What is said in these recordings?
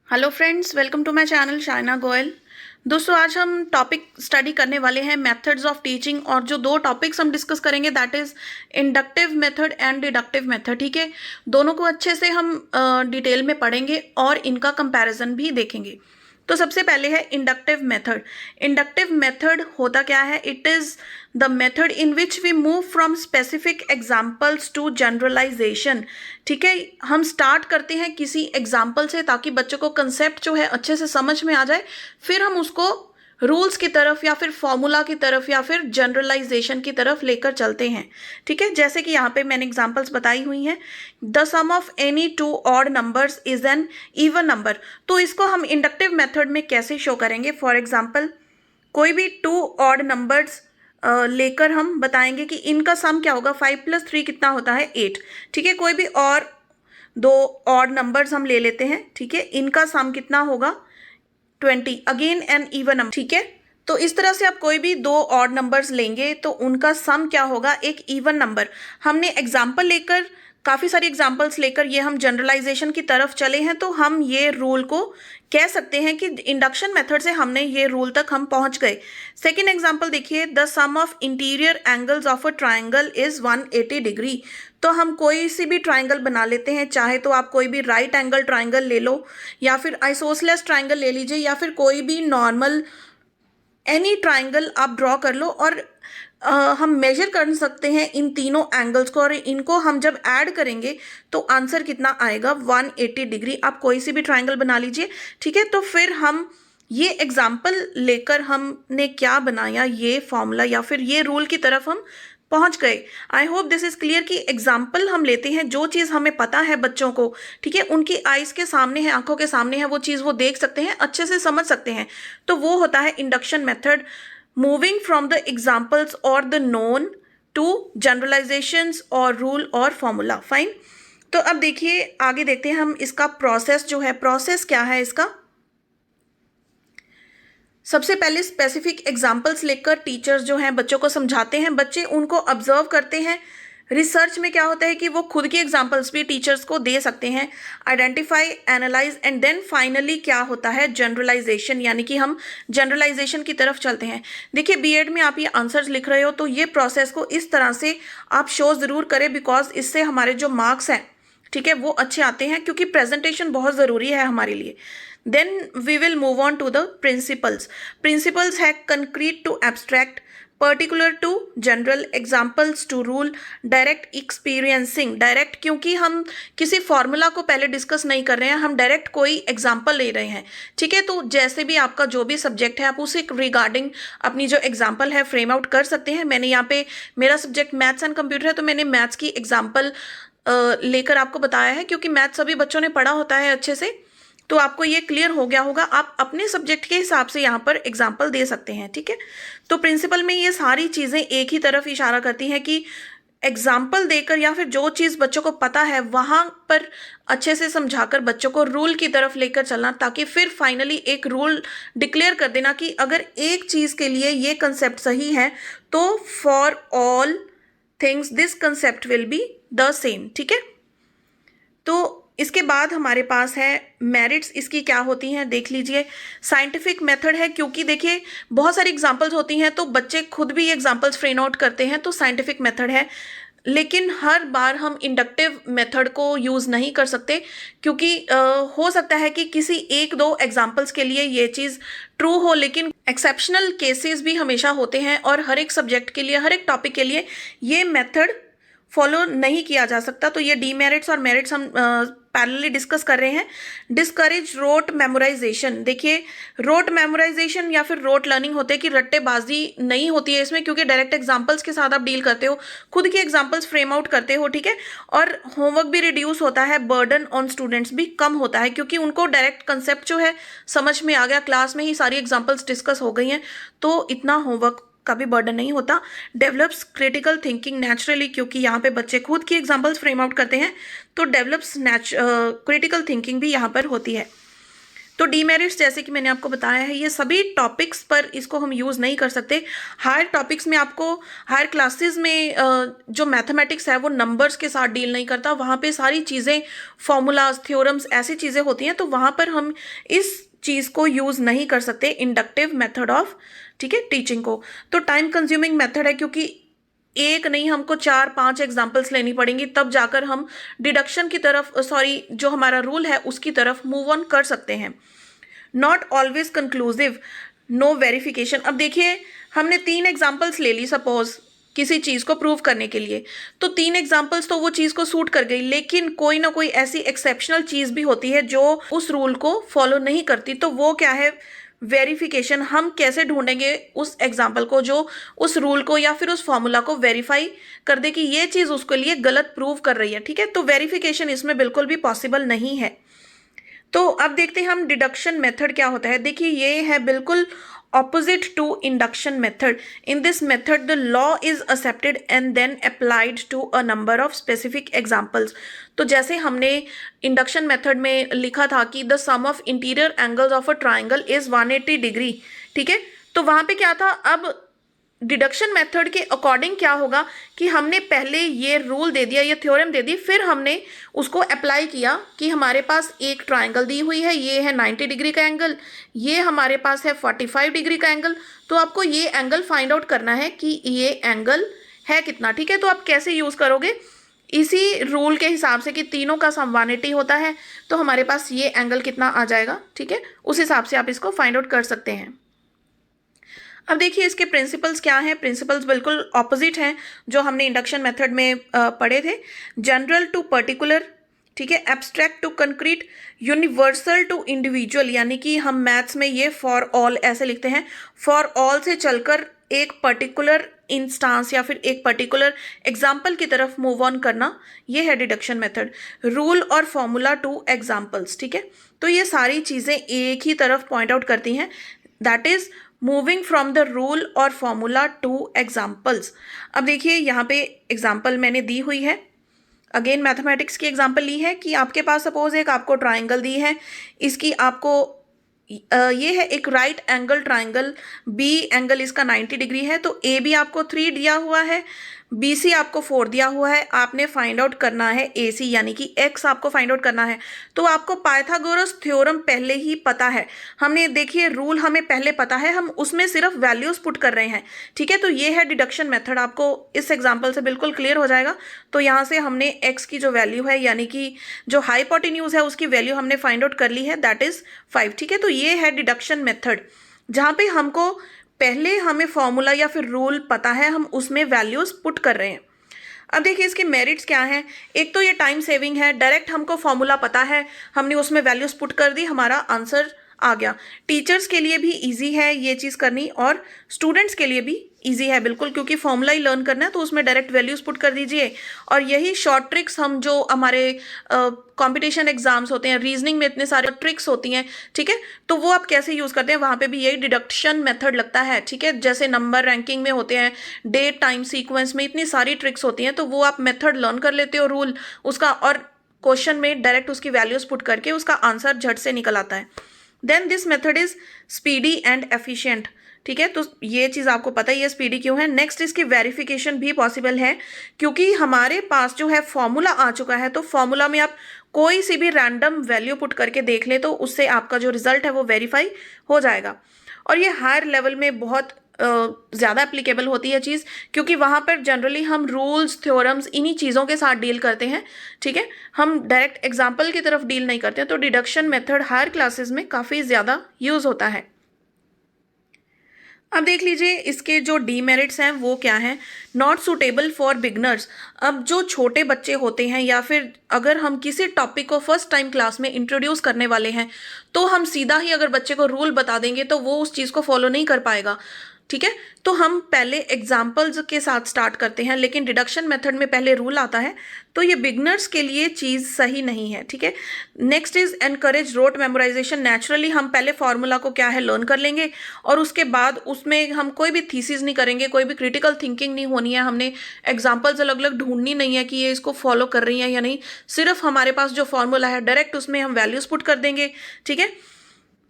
Hello friends, welcome to my channel Shaina Goyal. दोस्तों, आज हम टॉपिक स्टडी करने वाले हैं मेथड्स ऑफ टीचिंग, और जो दो टॉपिक्स हम डिस्कस करेंगे that is inductive method and deductive method. ठीक है, दोनों को अच्छे से हम डिटेल में पढ़ेंगे और इनका कंपैरिजन भी देखेंगे। तो सबसे पहले है इंडक्टिव मेथड। इंडक्टिव मेथड होता क्या है? It is the method in which we move from specific examples to generalisation. ठीक है, हम स्टार्ट करते हैं किसी एग्जाम्पल से ताकि बच्चों को कंसेप्ट जो है अच्छे से समझ में आ जाए, फिर हम उसको रूल्स की तरफ या फिर फॉर्मूला की तरफ या फिर जनरलाइजेशन की तरफ लेकर चलते हैं। ठीक है, जैसे कि यहाँ पे मैंने एग्जांपल्स बताई हुई हैं। The sum of any two odd numbers is an even number. तो इसको हम इंडक्टिव मेथड में कैसे शो करेंगे? फॉर एग्जाम्पल, कोई भी टू ऑड नंबर्स लेकर हम बताएंगे कि इनका सम क्या होगा। 5 + 3 कितना होता है? 8। ठीक है, कोई भी और दो ऑड नंबर्स हम ले लेते हैं। ठीक है, इनका सम कितना होगा? 20। Again an even number. ठीक है, तो इस तरह से आप कोई भी दो ऑड नंबर्स लेंगे तो उनका सम क्या होगा? एक इवन नंबर। हमने एग्जाम्पल लेकर, काफ़ी सारी एग्जाम्पल्स लेकर ये हम जनरलाइजेशन की तरफ चले हैं, तो हम ये रूल को कह सकते हैं कि इंडक्शन मेथड से हमने ये रूल तक हम पहुंच गए। सेकेंड एग्जाम्पल देखिए, the sum of interior angles of a triangle is 180 degree. तो हम कोई सी भी ट्राइंगल बना लेते हैं, चाहे तो आप कोई भी राइट एंगल ट्राइंगल ले लो या फिर आइसोसेलेस ट्राइंगल ले लीजिए या फिर कोई भी नॉर्मल एनी ट्राइंगल आप ड्रॉ कर लो, और हम मेजर कर सकते हैं इन तीनों एंगल्स को, और इनको हम जब ऐड करेंगे तो आंसर कितना आएगा? 180 डिग्री। आप कोई सी भी ट्राइंगल बना लीजिए। ठीक है, तो फिर हम ये एग्जाम्पल लेकर हमने क्या बनाया? ये फॉर्मूला या फिर ये रूल की तरफ हम पहुंच गए। आई होप दिस इज क्लियर कि एग्जाम्पल हम लेते हैं, जो चीज़ हमें पता है बच्चों को, ठीक है, उनकी आइज के सामने है, आंखों के सामने है, वो चीज़ वो देख सकते हैं, अच्छे से समझ सकते हैं, तो वो होता है induction method. Moving from the examples और द नोन टू जनरलाइजेशंस और रूल और फॉर्मूला। फाइन। तो अब देखिए, आगे देखते हैं हम इसका प्रोसेस जो है। प्रोसेस क्या है इसका? सबसे पहले स्पेसिफिक एग्जाम्पल्स लेकर टीचर्स जो हैं बच्चों को समझाते हैं, बच्चे उनको ऑब्जर्व करते हैं। रिसर्च में क्या होता है कि वो खुद की एग्जाम्पल्स भी टीचर्स को दे सकते हैं। Identify, analyse and then finally क्या होता है? जनरलाइजेशन, यानी कि हम जनरलाइजेशन की तरफ चलते हैं। देखिए, बीएड में आप ये आंसर्स लिख रहे हो तो ये प्रोसेस को इस तरह से आप शो ज़रूर करें, बिकॉज इससे हमारे जो मार्क्स हैं, ठीक है, वो अच्छे आते हैं, क्योंकि प्रेजेंटेशन बहुत ज़रूरी है हमारे लिए। Then we will move on to the principles. Principles है concrete to abstract, particular to general, examples to rule, direct experiencing. Direct, क्योंकि हम किसी फॉर्मूला को पहले डिस्कस नहीं कर रहे हैं, हम डायरेक्ट कोई एग्जाम्पल ले रहे हैं। ठीक है, तो जैसे भी आपका जो भी सब्जेक्ट है, आप उसे रिगार्डिंग अपनी जो एग्जाम्पल है फ्रेम आउट कर सकते हैं। मैंने यहाँ पे, मेरा सब्जेक्ट मैथ्स एंड कंप्यूटर है, तो मैंने मैथ्स की एग्जाम्पल लेकर आपको बताया है, क्योंकि मैथ्स सभी बच्चों ने पढ़ा होता है अच्छे से, तो आपको ये क्लियर हो गया होगा। आप अपने सब्जेक्ट के हिसाब से यहाँ पर एग्जाम्पल दे सकते हैं। ठीक है, तो प्रिंसिपल में ये सारी चीज़ें एक ही तरफ इशारा करती हैं कि एग्जाम्पल देकर या फिर जो चीज़ बच्चों को पता है वहाँ पर अच्छे से समझाकर बच्चों को रूल की तरफ लेकर चलना, ताकि फिर फाइनली एक रूल डिक्लेयर कर देना कि अगर एक चीज़ के लिए ये कंसेप्ट सही है तो for all things this concept will be the same. ठीक है, तो इसके बाद हमारे पास है मेरिट्स। इसकी क्या होती हैं देख लीजिए। साइंटिफिक मेथड है, क्योंकि देखिए बहुत सारी एग्जांपल्स होती हैं तो बच्चे खुद भी एग्जांपल्स फ्रेम आउट करते हैं, तो साइंटिफिक मेथड है। लेकिन हर बार हम इंडक्टिव मेथड को यूज़ नहीं कर सकते, क्योंकि हो सकता है कि किसी एक दो एग्जांपल्स के लिए ये चीज़ ट्रू हो, लेकिन एक्सेप्शनल केसेस भी हमेशा होते हैं, और हर एक सब्जेक्ट के लिए, हर एक टॉपिक के लिए ये मेथड फॉलो नहीं किया जा सकता। तो ये डीमेरिट्स और मेरिट्स हम पैरेलली डिस्कस कर रहे हैं। Discourage rote memorisation. देखिए, रोट मेमोराइजेशन या फिर रोट लर्निंग होते हैं कि रट्टेबाजी नहीं होती है इसमें, क्योंकि डायरेक्ट एग्जांपल्स के साथ आप डील करते हो, खुद के एग्जांपल्स फ्रेम आउट करते हो। ठीक है, और होमवर्क भी रिड्यूस होता है, बर्डन ऑन स्टूडेंट्स भी कम होता है, क्योंकि उनको डायरेक्ट कंसेप्ट जो है समझ में आ गया, क्लास में ही सारी एग्जाम्पल्स डिस्कस हो गई हैं, तो इतना होमवर्क का भी बर्डन नहीं होता। डेवलप्स क्रिटिकल थिंकिंग नेचुरली, क्योंकि यहाँ पे बच्चे खुद की एग्जांपल्स फ्रेम आउट करते हैं, तो डेवलप्स क्रिटिकल थिंकिंग भी यहाँ पर होती है। तो डीमेरिट्स जैसे कि मैंने आपको बताया है, ये सभी टॉपिक्स पर इसको हम यूज़ नहीं कर सकते। हायर टॉपिक्स में आपको, हायर क्लासेस में जो मैथमेटिक्स है वो नंबर्स के साथ डील नहीं करता, वहाँ पे सारी चीज़ें फॉर्मूलाज, थ्योरम्स, ऐसी चीज़ें होती हैं, तो वहाँ पर हम इस चीज़ को यूज़ नहीं कर सकते, इंडक्टिव मेथड ऑफ, ठीक है, टीचिंग को। तो टाइम कंज्यूमिंग मेथड है, क्योंकि एक नहीं, हमको 4-5 एग्जाम्पल्स लेनी पड़ेंगी, तब जाकर हम डिडक्शन की तरफ, सॉरी, जो हमारा रूल है उसकी तरफ मूव ऑन कर सकते हैं। Not always conclusive, no verification. अब देखिए, हमने 3 एग्जाम्पल्स ले ली सपोज किसी चीज़ को प्रूव करने के लिए, तो 3 एग्जाम्पल्स तो वो चीज़ को सूट कर गई, लेकिन कोई ना कोई ऐसी एक्सेप्शनल चीज़ भी होती है जो उस रूल को फॉलो नहीं करती, तो वो क्या है, वेरिफिकेशन। हम कैसे ढूंढेंगे उस एग्जाम्पल को जो उस रूल को या फिर उस फॉर्मूला को वेरीफाई कर दे कि ये चीज़ उसके लिए गलत प्रूव कर रही है, ठीक है। तो वेरिफिकेशन इसमें बिल्कुल भी पॉसिबल नहीं है। तो अब देखते हैं हम डिडक्शन मेथड क्या होता है। देखिए, ये है बिल्कुल opposite to induction method. In this method the law is accepted and then applied to a number of specific examples. तो जैसे हमने इंडक्शन मेथड में लिखा था कि the sum of interior angles of a triangle is 180 degree, ठीक है, तो वहां पे क्या था, अब डिडक्शन मेथड के अकॉर्डिंग क्या होगा कि हमने पहले ये रूल दे दिया, ये थ्योरम दे दी, फिर हमने उसको अप्लाई किया कि हमारे पास एक ट्राइंगल दी हुई है, ये है 90 डिग्री का एंगल, ये हमारे पास है 45 डिग्री का एंगल, तो आपको ये एंगल फाइंड आउट करना है कि ये एंगल है कितना, ठीक है। तो आप कैसे यूज़ करोगे, इसी रूल के हिसाब से कि तीनों का सम 180 होता है, तो हमारे पास ये एंगल कितना आ जाएगा, ठीक है, उस हिसाब से आप इसको फाइंड आउट कर सकते हैं। अब देखिए इसके प्रिंसिपल्स क्या हैं। प्रिंसिपल्स बिल्कुल ऑपोजिट हैं जो हमने इंडक्शन मेथड में पढ़े थे। जनरल टू पर्टिकुलर, ठीक है, abstract to concrete, universal to individual, यानी कि हम मैथ्स में ये फॉर ऑल ऐसे लिखते हैं, फॉर ऑल से चलकर एक पर्टिकुलर इंस्टांस या फिर एक पर्टिकुलर एग्जाम्पल की तरफ मूव ऑन करना, ये है डिडक्शन मेथड। रूल और फॉर्मूला टू एग्जाम्पल्स, ठीक है, तो ये सारी चीज़ें एक ही तरफ पॉइंट आउट करती हैं, that is moving from the rule और फॉर्मूला टू एग्जाम्पल्स। अब देखिए यहाँ पे एग्जाम्पल मैंने दी हुई है, अगेन मैथमेटिक्स की एग्जाम्पल ली है कि आपके पास सपोज एक आपको ट्राइंगल दी है, इसकी आपको ये है एक right angle triangle, B angle इसका 90 डिग्री है, तो ए बी आपको 3 दिया हुआ है, बी सी आपको 4 दिया हुआ है, आपने फाइंड आउट करना है ए सी, यानी कि एक्स आपको फाइंड आउट करना है। तो आपको पाइथागोरस थ्योरम पहले ही पता है, हमने देखिए रूल हमें पहले पता है, हम उसमें सिर्फ वैल्यूज पुट कर रहे हैं, ठीक है। तो ये है डिडक्शन मेथड, आपको इस एग्जाम्पल से बिल्कुल क्लियर हो जाएगा। तो यहाँ से हमने एक्स की जो वैल्यू है, यानी कि जो हाइपोटेन्यूज है उसकी वैल्यू हमने फाइंड आउट कर ली है, दैट इज 5, ठीक है। तो ये है डिडक्शन मेथड, जहाँ पे हमको पहले हमें फॉर्मूला या फिर रूल पता है, हम उसमें वैल्यूज पुट कर रहे हैं। अब देखिए इसके मेरिट्स क्या हैं। एक तो ये टाइम सेविंग है, डायरेक्ट हमको फॉर्मूला पता है, हमने उसमें वैल्यूज पुट कर दी, हमारा आंसर आ गया। टीचर्स के लिए भी इजी है ये चीज़ करनी, और स्टूडेंट्स के लिए भी इजी है बिल्कुल, क्योंकि फॉर्मूला ही लर्न करना है तो उसमें डायरेक्ट वैल्यूज पुट कर दीजिए। और यही शॉर्ट ट्रिक्स हम जो हमारे कंपटीशन एग्जाम्स होते हैं, रीजनिंग में इतने सारे ट्रिक्स होती हैं, ठीक है, तो वो आप कैसे यूज़ करते हैं, वहाँ पे भी यही डिडक्शन मेथड लगता है, ठीक है। जैसे नंबर रैंकिंग में होते हैं, डेट टाइम सीक्वेंस में इतनी सारी ट्रिक्स होती हैं, तो वो आप मेथड लर्न कर लेते हो रूल उसका, और क्वेश्चन में डायरेक्ट उसकी वैल्यूज पुट करके उसका आंसर झट से निकल आता है। Then this method is speedy and efficient, ठीक है, तो ये चीज़ आपको पता ही है स्पीडी क्यों है। नेक्स्ट इसकी वेरिफिकेशन भी पॉसिबल है, क्योंकि हमारे पास जो है फॉर्मूला आ चुका है, तो फॉर्मूला में आप कोई सी भी रैंडम वैल्यू पुट करके देख ले तो उससे आपका जो रिजल्ट है वो वेरीफाई हो जाएगा। और ये हायर लेवल में बहुत ज़्यादा एप्लीकेबल होती है चीज़, क्योंकि वहाँ पर जनरली हम रूल्स थ्योरम्स इन्हीं चीज़ों के साथ डील करते हैं, ठीक है, हम डायरेक्ट एग्जाम्पल की तरफ डील नहीं करते हैं। तो डिडक्शन मेथड हायर क्लासेस में काफ़ी ज़्यादा यूज़ होता है। अब देख लीजिए इसके जो डीमेरिट्स हैं वो क्या हैं। नॉट सूटेबल फॉर बिगनर्स, अब जो छोटे बच्चे होते हैं या फिर अगर हम किसी टॉपिक को फर्स्ट टाइम क्लास में इंट्रोड्यूस करने वाले हैं, तो हम सीधा ही अगर बच्चे को रूल बता देंगे तो वो उस चीज़ को फॉलो नहीं कर पाएगा, ठीक है। तो हम पहले एग्जाम्पल्स के साथ स्टार्ट करते हैं, लेकिन डिडक्शन मेथड में पहले रूल आता है, तो ये बिगनर्स के लिए चीज़ सही नहीं है, ठीक है। Next is encourage rote memorisation. Naturally हम पहले फॉर्मूला को क्या है लर्न कर लेंगे, और उसके बाद उसमें हम कोई भी थीसिस नहीं करेंगे, कोई भी क्रिटिकल थिंकिंग नहीं होनी है, हमने एग्जाम्पल्स अलग अलग ढूंढनी नहीं है कि ये इसको फॉलो कर रही है या नहीं, सिर्फ हमारे पास जो फॉर्मूला है डायरेक्ट उसमें हम वैल्यूज पुट कर देंगे, ठीक है।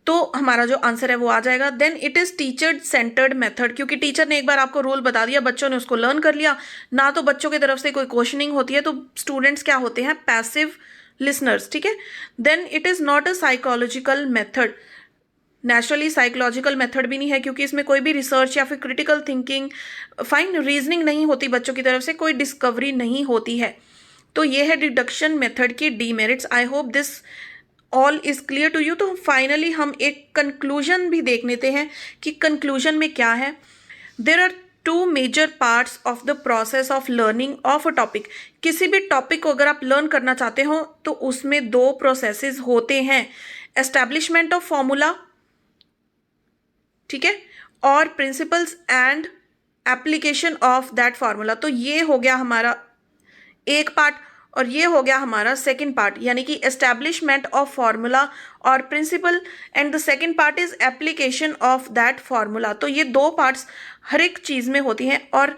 तो हमारा जो आंसर है वो आ जाएगा। Then it is teacher centred method, क्योंकि टीचर ने एक बार आपको रूल बता दिया, बच्चों ने उसको लर्न कर लिया, ना तो बच्चों की तरफ से कोई क्वेश्चनिंग होती है, तो स्टूडेंट्स क्या होते हैं, पैसिव लिसनर्स, ठीक है। Then it is not a psychological method, naturally psychological method भी नहीं है, क्योंकि इसमें कोई भी रिसर्च या फिर क्रिटिकल थिंकिंग, फाइन रीजनिंग नहीं होती बच्चों की तरफ से, कोई डिस्कवरी नहीं होती है। तो ये है डिडक्शन मेथड की demerits. I hope this all is clear to you. तो फाइनली हम एक कंक्लूजन भी देख लेते हैं कि कंक्लूजन में क्या है। There are two major parts of the process of learning of a topic. किसी भी टॉपिक को अगर आप लर्न करना चाहते हो तो उसमें दो प्रोसेसेस होते हैं, एस्टैब्लिशमेंट ऑफ फॉर्मूला, ठीक है, और principles and application of that formula. तो ये हो गया हमारा एक पार्ट और ये हो गया हमारा सेकंड पार्ट, यानी कि एस्टैब्लिशमेंट ऑफ फार्मूला और principle, and the second part is application of that formula. तो ये दो पार्ट्स हर एक चीज़ में होती हैं, और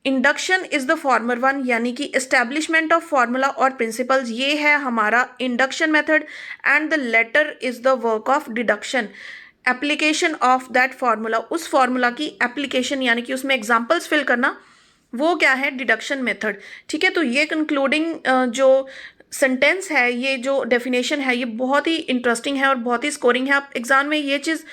induction is the former one, यानी कि एस्टैब्लिशमेंट ऑफ फार्मूला और प्रिंसिपल्स, ये है हमारा induction method, and the latter is the work of deduction, application of that formula, उस फार्मूला की एप्लीकेशन यानी कि उसमें एग्जाम्पल्स फिल करना, वो क्या है, डिडक्शन मेथड, ठीक है। तो ये कंक्लूडिंग जो सेंटेंस है, ये जो डेफिनेशन है, ये बहुत ही इंटरेस्टिंग है और बहुत ही स्कोरिंग है। आप एग्जाम में ये चीज़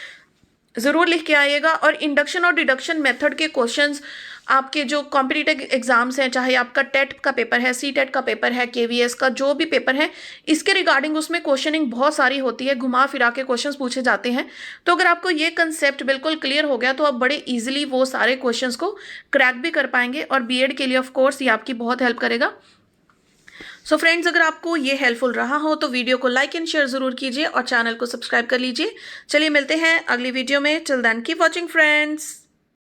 ज़रूर लिख के आइएगा। और इंडक्शन और डिडक्शन मेथड के क्वेश्चंस आपके जो कॉम्पिटिटिव एग्जाम्स हैं, चाहे आपका टेट का पेपर है, सी टेट का पेपर है, केवीएस का जो भी पेपर है, इसके रिगार्डिंग उसमें क्वेश्चनिंग बहुत सारी होती है, घुमा फिरा के क्वेश्चंस पूछे जाते हैं। तो अगर आपको ये कंसेप्ट बिल्कुल क्लियर हो गया तो आप बड़े ईजिली वो सारे क्वेश्चंस को क्रैक भी कर पाएंगे, और बीएड के लिए ऑफ कोर्स ये आपकी बहुत हेल्प करेगा। सो फ्रेंड्स, अगर आपको ये हेल्पफुल रहा हो तो वीडियो को लाइक एंड शेयर जरूर कीजिए और चैनल को सब्सक्राइब कर लीजिए। चलिए मिलते हैं अगली वीडियो में। Till then keep watching friends.